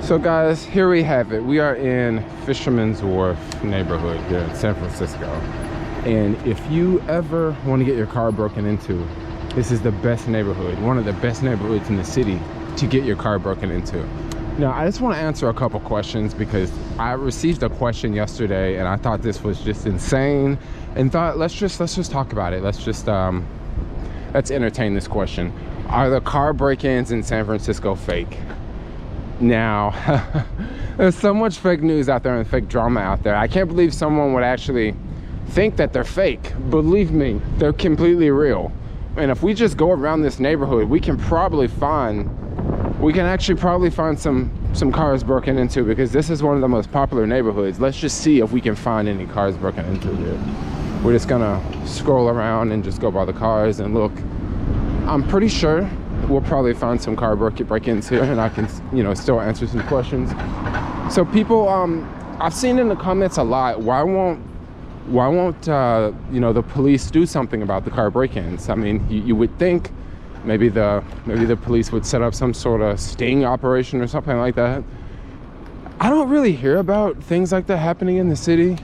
So guys, here we have it. We are in Fisherman's Wharf neighborhood here in San Francisco. And if you ever want to get your car broken into, this is the best neighborhood, one of the best neighborhoods in the city to get your car broken into. Now, I just want to answer a couple questions because I received a question yesterday and I thought this was just insane and thought let's just talk about it. Let's entertain this question. Are the car break-ins in San Francisco fake? Now, there's so much fake news out there and fake drama out there. I can't believe someone would actually think that they're fake. Believe me, they're completely real. And if we just go around this neighborhood, we can actually probably find some cars broken into, because this is one of the most popular neighborhoods. Let's just see if we can find any cars broken into here. We're just gonna scroll around and just go by the cars and look. I'm pretty sure we'll probably find some car break-ins here, and I can, still answer some questions. So people, I've seen in the comments a lot, why won't the police do something about the car break-ins? I mean, you would think maybe the police would set up some sort of sting operation or something like that. I don't really hear about things like that happening in the city.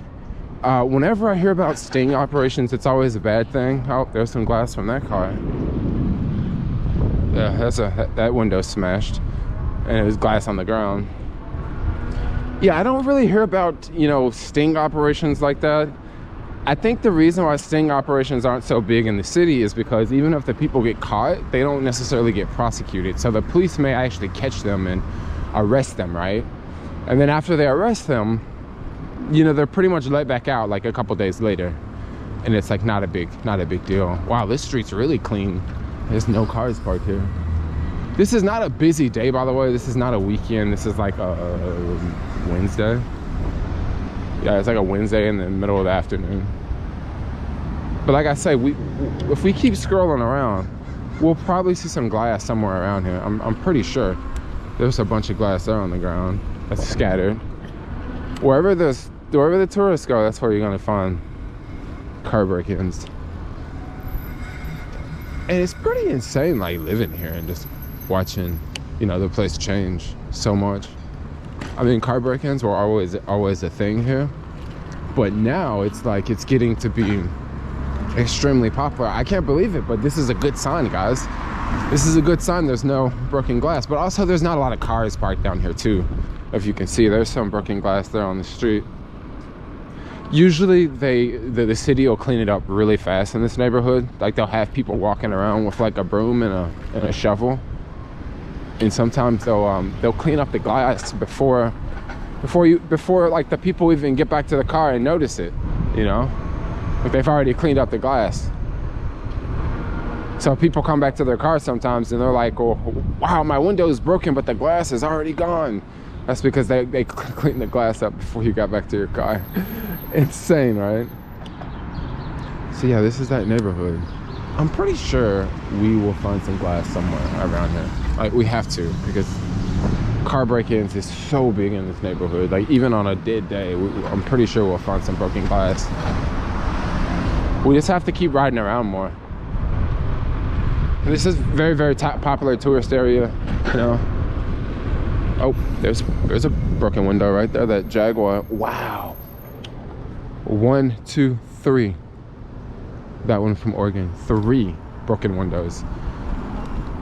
Whenever I hear about sting operations, it's always a bad thing. Oh, there's some glass from that car. Yeah, that window smashed, and it was glass on the ground. Yeah, I don't really hear about, sting operations like that. I think the reason why sting operations aren't so big in the city is because even if the people get caught, they don't necessarily get prosecuted. So the police may actually catch them and arrest them, right? And then after they arrest them, they're pretty much let back out like a couple days later. And it's like not a big deal. Wow, this street's really clean. There's no cars parked here. This is not a busy day, by the way. This is not a weekend. This is like a Wednesday. Yeah, it's like a Wednesday in the middle of the afternoon. But like I say, if we keep scrolling around, we'll probably see some glass somewhere around here. I'm pretty sure there's a bunch of glass there on the ground that's scattered. Wherever the tourists go, that's where you're gonna find car break-ins. And it's pretty insane, like, living here and just watching, the place change so much. I mean, car break-ins were always a thing here, but now it's like it's getting to be extremely popular. I can't believe it, but this is a good sign, guys. This is a good sign there's no broken glass, but also there's not a lot of cars parked down here too. If you can see, there's some broken glass there on the street. Usually the city will clean it up really fast in this neighborhood. Like, they'll have people walking around with like a broom and a shovel, and sometimes they'll clean up the glass before like the people even get back to the car and notice it, like they've already cleaned up the glass. So people come back to their car sometimes and they're like, oh, wow, my window is broken but the glass is already gone. That's because they cleaned the glass up before you got back to your car. Insane, right? So yeah, this is that neighborhood. I'm pretty sure we will find some glass somewhere around here. Like, we have to, because car break-ins is so big in this neighborhood. Like, even on a dead day, I'm pretty sure we'll find some broken glass. We just have to keep riding around more. This is very, very popular tourist area, Oh, there's a broken window right there, that Jaguar. Wow. 1, 2, 3. That one from Oregon. 3 broken windows.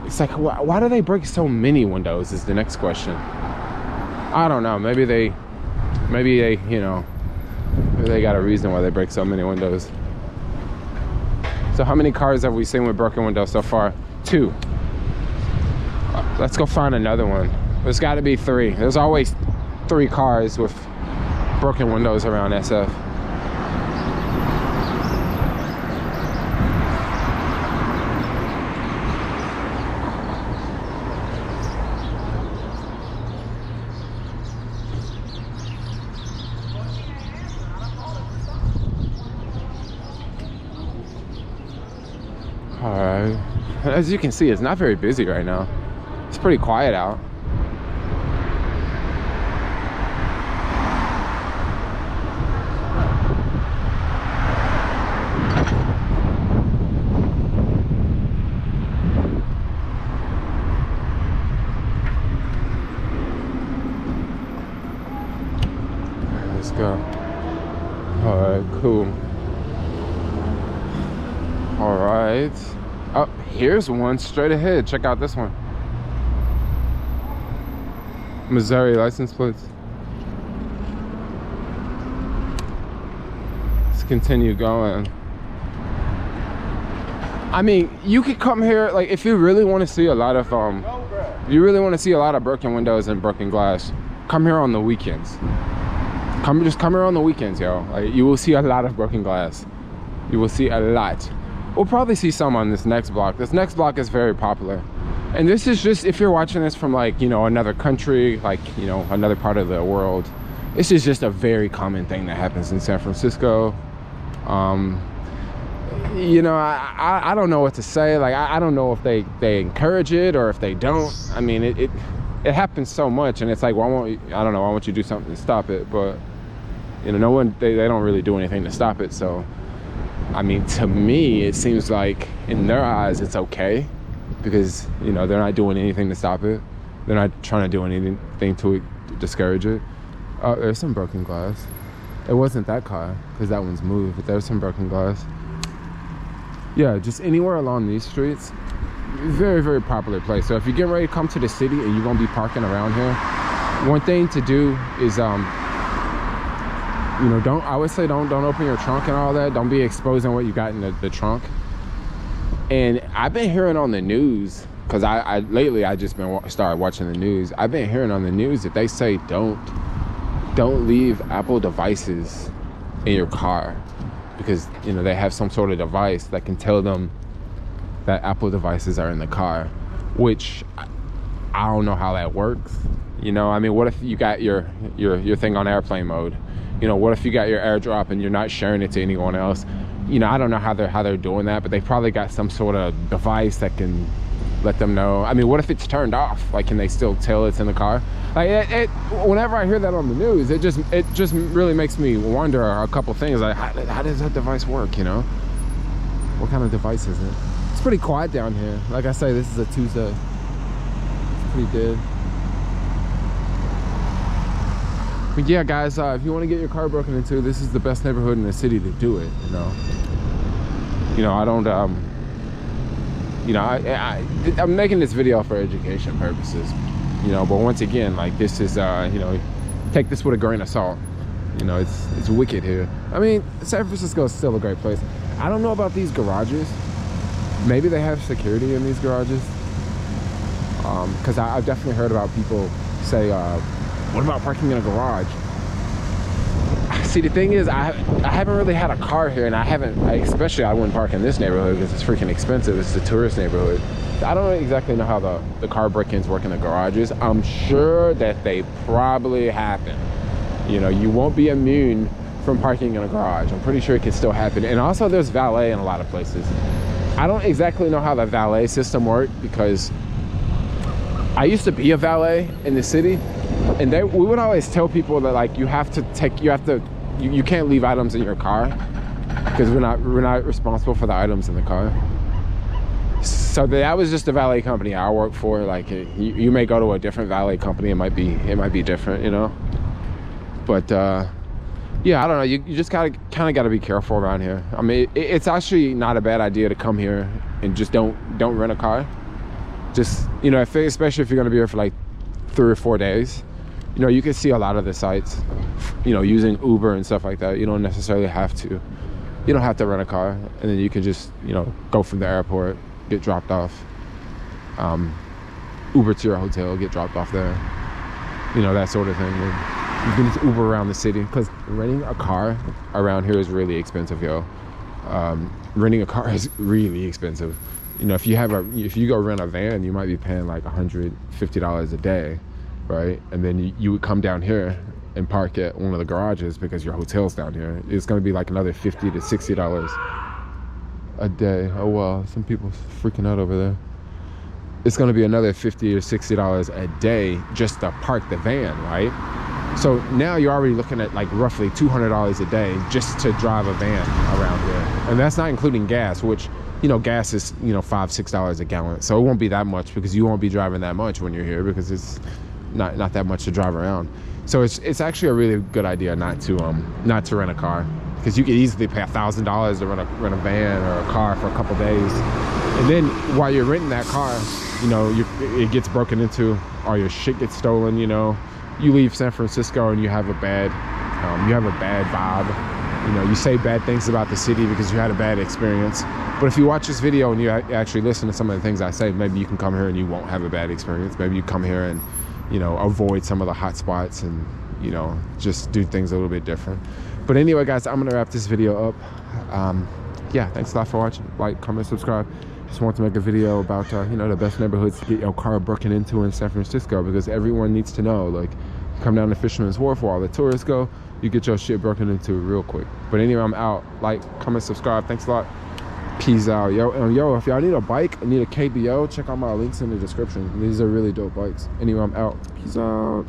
It's like, why do they break so many windows is the next question. I don't know. Maybe they got a reason why they break so many windows. So how many cars have we seen with broken windows so far? 2. Let's go find another one. There's got to be 3. There's always 3 cars with broken windows around SF. All right. As you can see, it's not very busy right now. It's pretty quiet out. go. All right, cool. All right. Oh, here's one straight ahead. Check out this one. Missouri license plates. Let's continue going. I mean, you could come here, like, if you really want to see a lot of broken windows and broken glass, come here on the weekends. Just come here on the weekends, yo. Like, you will see a lot of broken glass. You will see a lot. We'll probably see some on this next block. This next block is very popular. And this is just, if you're watching this from, like, you know, another country, like, you know, another part of the world, this is just a very common thing that happens in San Francisco. You know, I don't know what to say. Like, I don't know if they encourage it or if they don't. I mean, it happens so much, and it's like, well, I don't know, why won't you do something to stop it? But, you know, they don't really do anything to stop it. So, I mean, to me, it seems like in their eyes it's okay, because, you know, they're not doing anything to stop it. They're not trying to do anything to discourage it. Oh, there's some broken glass. It wasn't that car, because that one's moved, but there's some broken glass. Yeah, just anywhere along these streets, very, very popular place. So if you're getting ready to come to the city and you're gonna be parking around here, one thing to do is, you know, I would say don't open your trunk and all that. Don't be exposing what you got in the trunk. And I've been hearing on the news, because lately I just started watching the news. I've been hearing on the news that they say don't leave Apple devices in your car, because, you know, they have some sort of device that can tell them that Apple devices are in the car, which I don't know how that works. You know, I mean, what if you got your thing on airplane mode? You know, what if you got your AirDrop and you're not sharing it to anyone else? You know, I don't know how they're doing that, but they probably got some sort of device that can let them know. I mean, what if it's turned off? Like, can they still tell it's in the car? Like, whenever I hear that on the news, it just really makes me wonder a couple things. Like, how does that device work, you know? What kind of device is it? It's pretty quiet down here. Like I say, this is a Tuesday. It's pretty dead. But yeah, guys, if you want to get your car broken into, this is the best neighborhood in the city to do it, you know? You know, I don't, you know, I'm making this video for education purposes, you know, but once again, like, this is, you know, take this with a grain of salt. You know, it's wicked here. I mean, San Francisco is still a great place. I don't know about these garages. Maybe they have security in these garages, because I've definitely heard about people say, what about parking in a garage? See, the thing is, I haven't really had a car here, and especially I wouldn't park in this neighborhood because it's freaking expensive. It's a tourist neighborhood. I don't exactly know how the car break-ins work in the garages. I'm sure that they probably happen. You know, you won't be immune from parking in a garage. I'm pretty sure it can still happen. And also, there's valet in a lot of places. I don't exactly know how the valet system works, because I used to be a valet in the city, and we would always tell people that, like, you can't leave items in your car, because we're not responsible for the items in the car. So that was just the valet company I work for. Like, you may go to a different valet company, it might be different, you know. But yeah, I don't know, you just kind of got to be careful around here. I mean, it's actually not a bad idea to come here and just don't rent a car. Just, you know, especially if you're going to be here for like 3 or 4 days. You know, you can see a lot of the sites, you know, using Uber and stuff like that. You don't necessarily have to. You don't have to rent a car, and then you can just, you know, go from the airport, get dropped off, Uber to your hotel, get dropped off there, you know, that sort of thing. And you can just Uber around the city, because renting a car around here is really expensive, yo. Renting a car is really expensive. You know, if you go rent a van, you might be paying like $150 a day, right? And then you would come down here and park at one of the garages because your hotel's down here. It's going to be like another $50 to $60 a day. Oh wow, some people freaking out over there. It's going to be another $50 or $60 a day just to park the van, right? So now you're already looking at like roughly $200 a day just to drive a van around here, and that's not including gas, which, you know, gas is, you know, $5-6 a gallon, so it won't be that much, because you won't be driving that much when you're here, because it's, not that much to drive around. So it's actually a really good idea not to rent a car, because you could easily pay $1,000 to rent a van or a car for a couple days, and then while you're renting that car, you know, it gets broken into, or your shit gets stolen. You know, you leave San Francisco and you have a bad vibe. You know, you say bad things about the city because you had a bad experience. But if you watch this video and you actually listen to some of the things I say, maybe you can come here and you won't have a bad experience. Maybe you come here and, you know, avoid some of the hot spots and, you know, just do things a little bit different. But anyway, guys, I'm gonna wrap this video up. Yeah, thanks a lot for watching. Like, comment, subscribe. Just want to make a video about you know, the best neighborhoods to get your car broken into in San Francisco, because everyone needs to know. Like, you come down to Fisherman's Wharf where all the tourists go, you get your shit broken into real quick. But anyway, I'm out. Like, comment, subscribe. Thanks a lot. Peace out. Yo, if y'all need a bike, need a KBO, check out my links in the description. These are really dope bikes. Anyway, I'm out. Peace out.